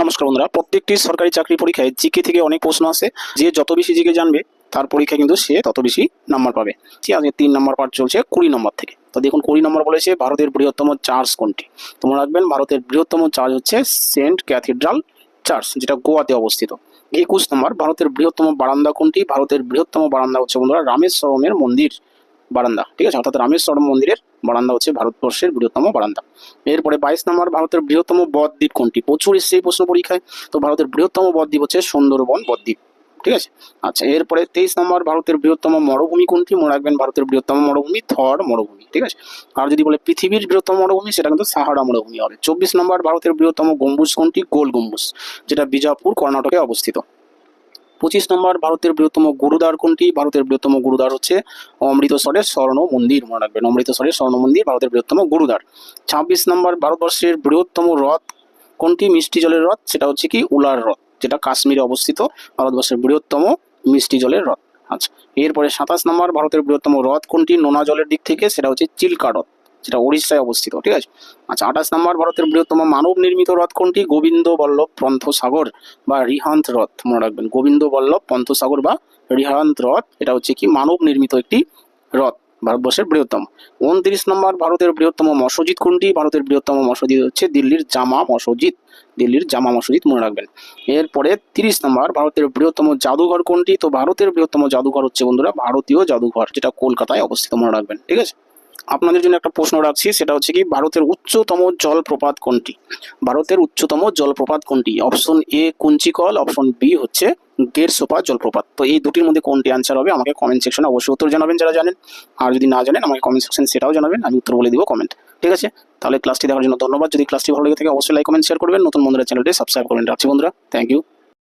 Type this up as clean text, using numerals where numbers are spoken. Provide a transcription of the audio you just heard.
নমস্কার বন্ধুরা, প্রত্যেকটি সরকারি চাকরি পরীক্ষায় জিকে থেকে অনেক প্রশ্ন আসে। যে যত বেশি জিকে জানবে তার পরীক্ষায় কিন্তু সে তত বেশি নাম্বার পাবে। ঠিক আছে, 3 নম্বর পার্ট চলছে 20 নম্বর থেকে। তো দেখুন 20 নম্বর বলেছে ভারতের বৃহত্তম চার্চ কোনটি। তোমরা রাখবেন ভারতের বৃহত্তম চার্চ হচ্ছে সেন্ট ক্যাথিড্রাল চার্চ, যেটা গোয়াতে অবস্থিত। 21 নম্বর ভারতের বৃহত্তম বারান্দা কোনটি। ভারতের বৃহত্তম বারান্দা হচ্ছে বন্ধুরা রামেশ্বরমের মন্দির বারান্দা। ঠিক আছে, অর্থাৎ রামেশ্বরম মন্দিরের বারান্দা হচ্ছে ভারতবর্ষের বৃহত্তম বারান্দা। এরপরে 22 নম্বর ভারতের বৃহত্তম বদ্বীপ কোনটি। প্রচুর এসছে এই প্রশ্ন পরীক্ষায়। তো ভারতের বৃহত্তম বদ্বীপ হচ্ছে সুন্দরবন বদ্বীপ। ঠিক আছে। আচ্ছা, এরপরে 23 নম্বর ভারতের বৃহত্তম মরুভূমি কোনটি। মনে রাখবেন ভারতের বৃহত্তম মরুভূমি থর মরুভূমি। ঠিক আছে। আর যদি বলে পৃথিবীর বৃহত্তম মরুভূমি, সেটা কিন্তু সাহারা মরুভূমি হবে। 24 নম্বর ভারতের বৃহত্তম গম্বুজ কোনটি। গোল গম্বুজ, যেটা বিজাপুর কর্ণাটকে অবস্থিত। 25 নম্বর ভারতের বৃহত্তম গুরুদ্বার কোনটি। ভারতের বৃহত্তম গুরুদ্বার হচ্ছে অমৃতসরের স্বর্ণ মন্দির। মনে রাখবেন অমৃতসরের স্বর্ণ মন্দির ভারতের বৃহত্তম গুরুদ্বার। 26 নম্বর ভারতবর্ষের বৃহত্তম হ্রদ কোনটি। মিষ্টি জলের হ্রদ, সেটা হচ্ছে কি উলার হ্রদ, যেটা কাশ্মীরে অবস্থিত। ভারতবর্ষের বৃহত্তম মিষ্টি জলের হ্রদ। আচ্ছা, এরপরে 27 নম্বর ভারতের বৃহত্তম হ্রদ কোনটি নোনা জলের দিক থেকে, সেটা হচ্ছে চিল্কা হ্রদ, যেটা উড়িষ্যায় অবস্থিত। ঠিক আছে। আচ্ছা, 28 নম্বর ভারতের বৃহত্তম মানব নির্মিত হ্রদ কোনটি। গোবিন্দ বল্লভ পন্থ সাগর বা রিহান্ত হ্রদ। মনে রাখবেন গোবিন্দ বল্লভ পন্থ সাগর বা রিহান্ত হ্রদ, এটা হচ্ছে কি মানব নির্মিত একটি হ্রদ, ভারতবর্ষের বৃহত্তম। 29 নম্বর ভারতের বৃহত্তম মসজিদ কোনটি। ভারতের বৃহত্তম মসজিদ হচ্ছে দিল্লির জামা মসজিদ। দিল্লির জামা মসজিদ মনে রাখবেন। এরপরে 30 নম্বর ভারতের বৃহত্তম জাদুঘর কোনটি। তো ভারতের বৃহত্তম জাদুঘর হচ্ছে বন্ধুরা ভারতীয় জাদুঘর, যেটা কলকাতায় অবস্থিত। মনে রাখবেন। ঠিক আছে। আপনাদের জন্য একটা প্রশ্ন রাখছি, সেটা হচ্ছে কি ভারতের উচ্চতম জলপ্রপাত কোনটি। ভারতের উচ্চতম জলপ্রপাত কোনটি। Option A Kunchikal, option B হচ্ছে গেরসোপা জলপ্রপাত। তো এই দুটির মধ্যে কোনটি অ্যান্সার হবে আমাকে কমেন্ট সেকশনে অবশ্যই উত্তর জানাবেন যারা জানেন। আর যদি না জানেন আমাকে কমেন্ট সেকশন সেটাও জানাবেন, আমি উত্তর বলে দিব কমেন্ট। ঠিক আছে। তাহলে ক্লাসটি দেখার জন্য ধন্যবাদ। যদি ক্লাসটি ভালো লেগে থাকে অবশ্যই লাইক কমেন্ট শেয়ার করবেন। নতুন বন্ধুরা চ্যানেলটি সাবস্ক্রাইব করবেন। রাখছি বন্ধুরা, থ্যাংক ইউ।